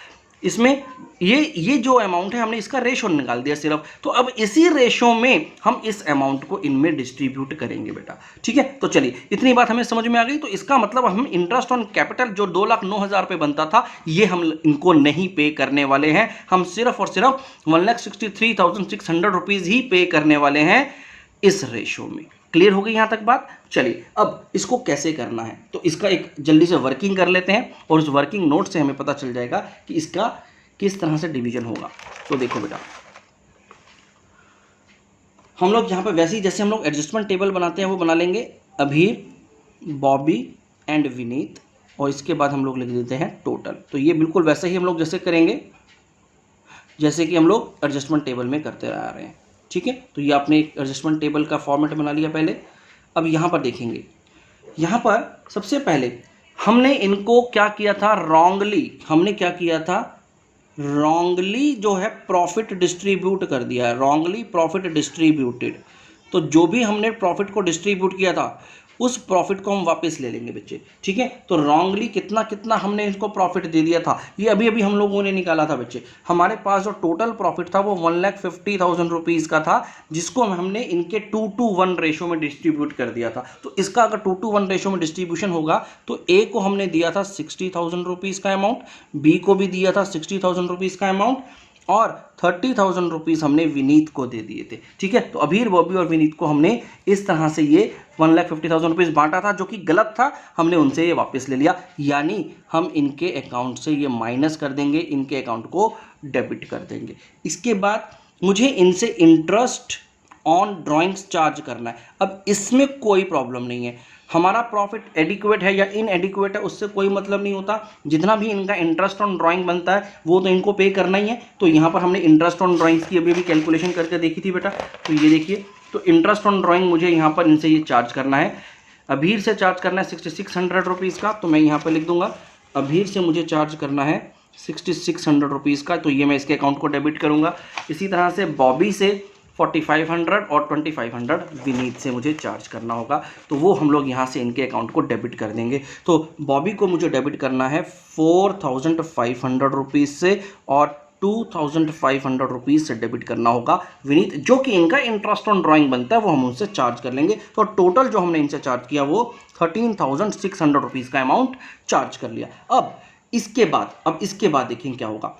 इसमें ये जो अमाउंट है हमने इसका रेशो निकाल दिया सिर्फ। तो अब इसी रेशो में हम इस अमाउंट को इनमें डिस्ट्रीब्यूट करेंगे बेटा, ठीक है। तो चलिए इतनी बात हमें समझ में आ गई। तो इसका मतलब हम इंटरेस्ट ऑन कैपिटल जो 2,09,000 रुपये बनता था, ये हम इनको नहीं पे करने वाले हैं। हम सिर्फ और सिर्फ 1,63,600 रुपीज़ ही पे करने वाले हैं इस रेशो में। क्लियर हो गई यहाँ तक बात। चलिए अब इसको कैसे करना है, तो इसका एक जल्दी से वर्किंग कर लेते हैं और उस वर्किंग नोट से हमें पता चल जाएगा कि इसका किस तरह से डिवीजन होगा। तो देखो बेटा, हम लोग यहाँ पे वैसे ही जैसे हम लोग एडजस्टमेंट टेबल बनाते हैं वो बना लेंगे, अभीर, बॉबी एंड विनीत, और इसके बाद हम लोग लिख देते हैं टोटल। तो ये बिल्कुल वैसे ही हम लोग जैसे करेंगे जैसे कि हम लोग एडजस्टमेंट टेबल में करते आ रहे हैं, ठीक है। तो ये आपने एक एडजस्टमेंट टेबल का फॉर्मेट बना लिया पहले। अब यहाँ पर देखेंगे, यहाँ पर सबसे पहले हमने इनको क्या किया था, हमने क्या किया था, रॉन्गली जो है प्रॉफिट डिस्ट्रीब्यूट कर दिया है, रॉन्गली प्रॉफिट डिस्ट्रीब्यूटेड। तो जो भी हमने प्रॉफिट को डिस्ट्रीब्यूट किया था उस प्रॉफिट को हम वापस ले लेंगे बच्चे, ठीक है। तो रॉन्गली कितना कितना हमने इसको प्रॉफिट दे दिया था, ये अभी अभी हम लोगों ने निकाला था बच्चे। हमारे पास जो टोटल प्रॉफिट था वो 1,50,000 रुपीज़ का था, जिसको हमने इनके 2:1 रेशो में डिस्ट्रीब्यूट कर दिया था। तो इसका अगर 2:1 रेशो में डिस्ट्रीब्यूशन होगा तो ए को हमने दिया था 60,000 रुपीज़ का अमाउंट, बी को भी दिया था 60,000 रुपीज़ का अमाउंट, और 30,000 रुपीज़ हमने विनीत को दे दिए थे, ठीक है। तो अभीर, बॉबी और विनीत को हमने इस तरह से ये 1,50,000 रुपीज़ बांटा था, जो कि गलत था, हमने उनसे ये वापस ले लिया। यानी हम इनके अकाउंट से ये माइनस कर देंगे, इनके अकाउंट को डेबिट कर देंगे। इसके बाद मुझे इनसे इंटरेस्ट ऑन ड्राइंग्स चार्ज करना है। अब इसमें कोई प्रॉब्लम नहीं है, हमारा प्रॉफिट एडिक्वेट है या इनएडिक्वेट है उससे कोई मतलब नहीं होता। जितना भी इनका इंटरेस्ट ऑन ड्राइंग बनता है वो तो इनको पे करना ही है। तो यहाँ पर हमने इंटरेस्ट ऑन ड्राइंग्स की अभी कैलकुलेशन करके देखी थी बेटा, तो ये देखिए, तो इंटरेस्ट ऑन ड्राइंग मुझे यहाँ पर इनसे ये चार्ज करना है। अभीर से चार्ज करना है 6600 रुपीज़ का, तो मैं यहाँ पर लिख दूंगा अभीर से मुझे चार्ज करना है 6600 रुपीज़ का, तो ये मैं इसके अकाउंट को डेबिट करूँगा। इसी तरह से बॉबी से 4500 और 2500 विनीत से मुझे चार्ज करना होगा, तो वो हम लोग यहाँ से इनके अकाउंट को डेबिट कर देंगे। तो बॉबी को मुझे डेबिट करना है 4500 रुपीज़ से, और 2500 रुपीज़ से डेबिट करना होगा विनीत, जो कि इनका इंटरेस्ट ऑन ड्राइंग बनता है, वो हम उनसे चार्ज कर लेंगे। तो टोटल जो हमने इनसे चार्ज किया वो 13,600 रुपीज़ का अमाउंट चार्ज कर लिया। अब इसके बाद देखिए क्या होगा।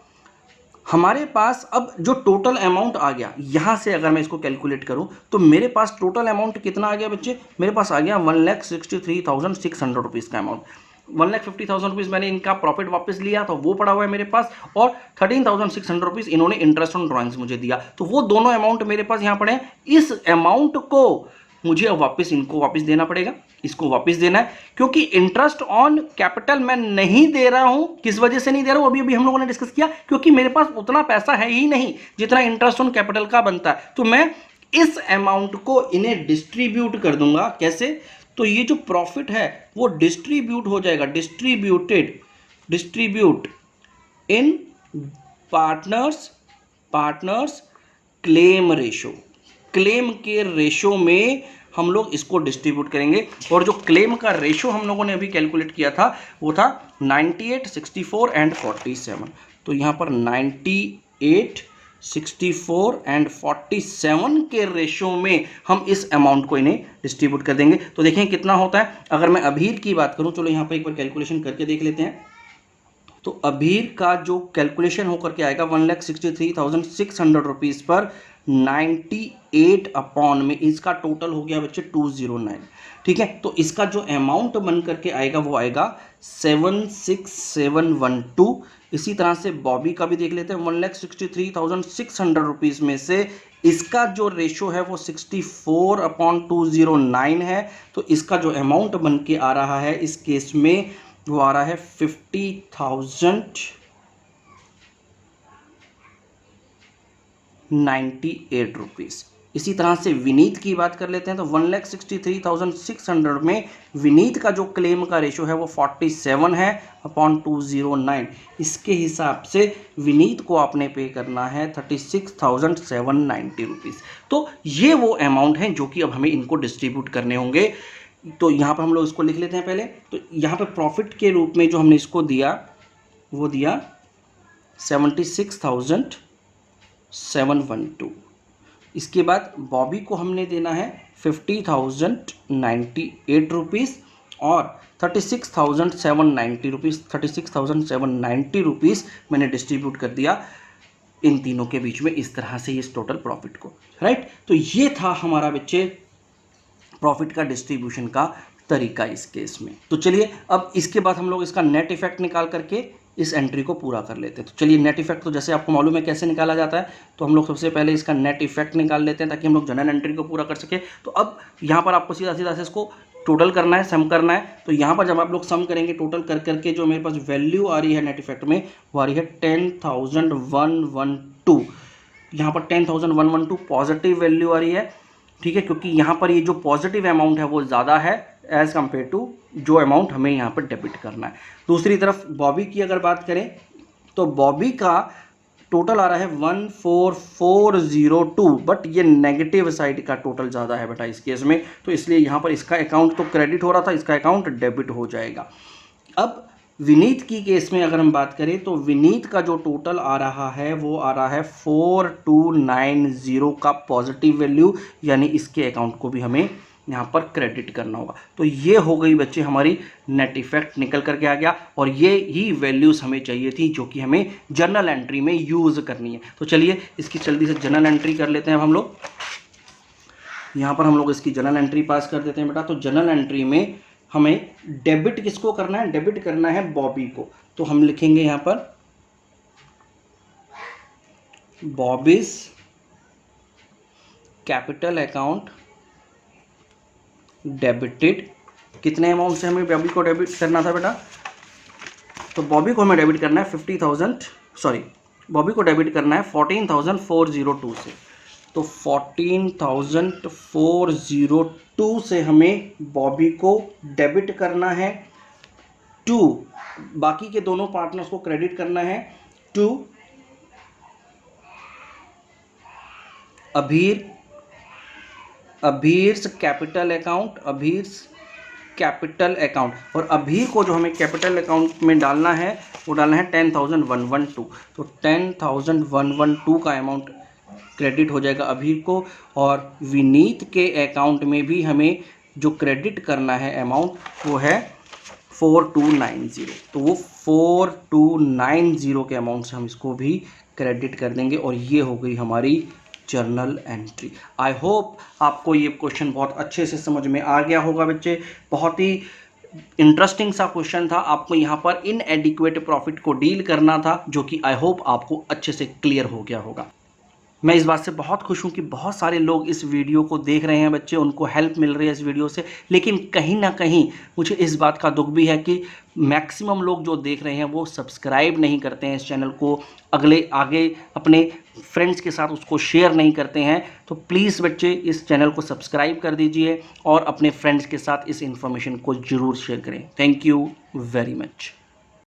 हमारे पास अब जो टोटल अमाउंट आ गया, यहाँ से अगर मैं इसको कैलकुलेट करूँ तो मेरे पास टोटल अमाउंट कितना आ गया बच्चे, मेरे पास आ गया 1,63,600 रुपीज़ का अमाउंट। 1,50,000 रुपीज़ मैंने इनका प्रॉफिट वापस लिया, तो वो पड़ा हुआ है मेरे पास, और 13,600 रुपीज़ इन्होंने इंटरेस्ट ऑन ड्राइंग्स मुझे दिया, तो वो दोनों अमाउंट मेरे पास यहाँ पड़े हैं। इस अमाउंट को मुझे अब वापस इनको वापस देना पड़ेगा, इसको वापस देना है, क्योंकि इंटरेस्ट ऑन कैपिटल मैं नहीं दे रहा हूं। किस वजह से नहीं दे रहा हूं, अभी हम लोगों ने डिस्कस किया, क्योंकि मेरे पास उतना पैसा है ही नहीं जितना इंटरेस्ट ऑन कैपिटल का बनता है। तो मैं इस अमाउंट को इन्हें डिस्ट्रीब्यूट कर दूंगा। कैसे, तो ये जो प्रॉफिट है वो डिस्ट्रीब्यूट हो जाएगा, डिस्ट्रीब्यूट इन पार्टनर्स क्लेम रेशो, क्लेम के रेशो में हम लोग इसको डिस्ट्रीब्यूट करेंगे। और जो क्लेम का रेशो हम लोगों ने अभी कैलकुलेट किया था वो था 98, 64 एंड 47। तो यहाँ पर 98, 64 एंड 47 के रेशो में हम इस अमाउंट को इन्हें डिस्ट्रीब्यूट कर देंगे। तो देखें कितना होता है। अगर मैं अभीर की बात करूं, चलो यहाँ पर एक बार कैलकुलेशन करके देख लेते हैं। तो अभीर का जो कैलकुलेशन होकर के आएगा 1,63,600 रुपीज़ पर 98 अपॉन में इसका टोटल हो गया बच्चे 209, ठीक है। तो इसका जो अमाउंट बन करके आएगा वो आएगा 76712। इसी तरह से बॉबी का भी देख लेते हैं। 1,63,600 रुपीज़ में से इसका जो रेशो है वो 64/209 है। तो इसका जो अमाउंट बन के आ रहा है इस केस में वो आ रहा है 50,098 रुपीज़। इसी तरह से विनीत की बात कर लेते हैं। तो 1,63,600 में विनीत का जो क्लेम का रेशो है वो 47 है अपॉन 209। इसके हिसाब से विनीत को आपने पे करना है 36,790 रुपीज़। तो ये वो अमाउंट हैं जो कि अब हमें इनको डिस्ट्रीब्यूट करने होंगे। तो यहाँ पर हम लोग इसको लिख लेते हैं पहले। तो यहाँ पर प्रॉफिट के रूप में जो हमने इसको दिया वो दिया 76,712। इसके बाद बॉबी को हमने देना है 50,098 रुपीज़ और 36,790 रुपीज़। 36,790 रुपीज़ मैंने डिस्ट्रीब्यूट कर दिया इन तीनों के बीच में इस तरह से इस टोटल प्रॉफिट को, राइट। तो ये था हमारा बच्चे प्रॉफिट का डिस्ट्रीब्यूशन का तरीका इस केस में। तो चलिए अब इसके बाद हम लोग इसका नेट इफेक्ट निकाल करके इस एंट्री को पूरा कर लेते हैं। तो चलिए नेट इफेक्ट तो जैसे आपको मालूम है कैसे निकाला जाता है। तो हम लोग सबसे पहले इसका नेट इफेक्ट निकाल लेते हैं ताकि हम लोग जनरल एंट्री को पूरा कर सके। तो अब यहाँ पर आपको सीधा सीधा से इसको टोटल करना है, सम करना है। तो यहाँ पर जब आप लोग सम करेंगे टोटल कर करके जो मेरे पास वैल्यू आ रही है नेट इफेक्ट में वो आ रही है 10,112। यहाँ पर 10,112 पॉजिटिव वैल्यू आ रही है, ठीक है, क्योंकि यहाँ पर ये जो पॉजिटिव अमाउंट है वो ज़्यादा है एज़ कम्पेयर टू जो अमाउंट हमें यहाँ पर डेबिट करना है। दूसरी तरफ बॉबी की अगर बात करें तो बॉबी का टोटल आ रहा है 14402, बट ये नेगेटिव साइड का टोटल ज़्यादा है बेटा इस केस में, तो इसलिए यहाँ पर इसका अकाउंट तो क्रेडिट हो रहा था, इसका अकाउंट डेबिट हो जाएगा। अब विनीत की केस में अगर हम बात करें तो विनीत का जो टोटल आ रहा है वो आ रहा है 4290 का पॉजिटिव वैल्यू, यानी इसके अकाउंट को भी हमें यहाँ पर क्रेडिट करना होगा। तो ये हो गई बच्चे हमारी नेट इफेक्ट निकल करके आ गया, और ये ही वैल्यूज़ हमें चाहिए थी जो कि हमें जर्नल एंट्री में यूज़ करनी है। तो चलिए इसकी जल्दी से जर्नल एंट्री कर लेते हैं अब हम लोग। यहाँ पर हम लोग इसकी जर्नल एंट्री पास कर देते हैं बेटा। तो जर्नल एंट्री में हमें डेबिट किसको करना है? डेबिट करना है बॉबी को। तो हम लिखेंगे यहाँ पर बॉबीज कैपिटल अकाउंट डेबिटेड। कितने अमाउंट से हमें बॉबी को डेबिट करना था बेटा? तो बॉबी को हमें डेबिट करना है 50,000 बॉबी को डेबिट करना है 14,402 से। तो 14,402 से हमें बॉबी को डेबिट करना है टू, बाकी के दोनों पार्टनर्स को क्रेडिट करना है to Abhir's capital account, Abhir's capital account. और अभीर को जो हमें कैपिटल अकाउंट में डालना है वो डालना है 10,112। तो 10,112 का अमाउंट क्रेडिट हो जाएगा अभीर को, और विनीत के अकाउंट में भी हमें जो क्रेडिट करना है अमाउंट वो है 4290। तो वो 4290 के अमाउंट से हम इसको भी क्रेडिट कर देंगे, और ये हो गई हमारी जर्नल एंट्री। आई होप आपको ये क्वेश्चन बहुत अच्छे से समझ में आ गया होगा बच्चे। बहुत ही इंटरेस्टिंग सा क्वेश्चन था। आपको यहाँ पर इनएडिक्वेट प्रॉफिट को डील करना था, जो कि आई होप आपको अच्छे से क्लियर हो गया होगा। मैं इस बात से बहुत खुश हूँ कि बहुत सारे लोग इस वीडियो को देख रहे हैं बच्चे, उनको हेल्प मिल रही है इस वीडियो से। लेकिन कहीं ना कहीं मुझे इस बात का दुख भी है कि मैक्सिमम लोग जो देख रहे हैं वो सब्सक्राइब नहीं करते हैं इस चैनल को, आगे अपने फ्रेंड्स के साथ उसको शेयर नहीं करते हैं। तो प्लीज़ बच्चे इस चैनल को सब्सक्राइब कर दीजिए और अपने फ्रेंड्स के साथ इस इन्फॉर्मेशन को ज़रूर शेयर करें। Thank you very much.